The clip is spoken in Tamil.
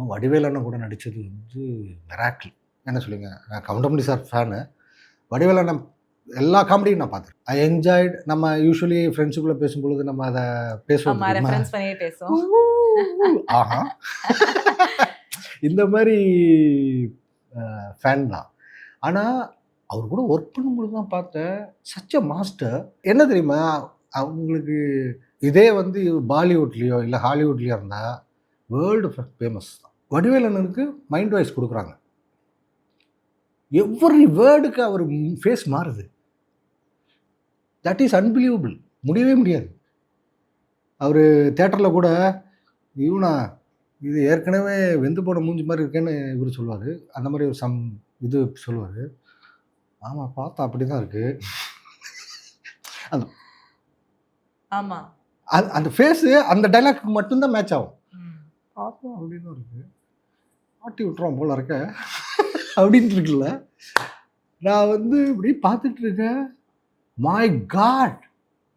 அதுவும் வடிவேலு அண்ணன் கூட நடிச்சது வந்து மிராக்கிள். என்ன சொல்லுங்க, நான் கவுண்டமணி சார் ஃபேனு. வடிவேலு அண்ணன் எல்லா காமெடியும் நான் பார்த்தேன். I enjoyed. நம்ம யூசுவலி ஃப்ரெண்ட்ஸுக்குள்ள பேசும்பொழுது நம்ம அத பேசுவோம் ஆமா, தெரியுமா? ரெஃபரன்ஸ் பண்ணியே பேசுவோம். ஆஹா! இந்த மாரி ஃபேன் தான். ஆனா, அவர் கூட ஒர்க் பண்ணும்பொழுது தான் பார்த்தேன். Such a master. என்ன தெரியுமா? அவங்களுக்கு இதே வந்து பாலிவுட்லயோ, இல்ல ஹாலிவுட்லயோ இருந்தா வேர்ல்டு ஃபேமஸ் தான். வடிவேலு அண்ணனுக்கு மைண்ட் வாய்ஸ் குடுக்குறாங்க. எவ்வரி வேர்டுக்கு அவர் ஃபேஸ் மாறுது. That is unbelievable. முடியவே முடியாது. அவரு தியேட்டர்ல கூட, இவனா இது ஏற்கனவே வெந்து போன மூஞ்சி மாரி இருக்கேன்னு இவரு சொல்லுவாரு. அந்த மாரி ஒரு இது சொல்லுவாரு. ஆமா, பார்த்தா அப்படிதான் இருக்கு. அந்த ஆமா. அந்த ஃபேஸு அந்த டயலாக்க்கு மட்டும் தான் மேட்ச் ஆகும். பார்த்தா அப்படிதான் இருக்கு. ஆட்டி விட்டுருவான் போல இருக்க. அப்படின்ட்டு இருக்குல்ல. நான் வந்து இப்படி பார்த்துட்டு இருக்கேன். My God!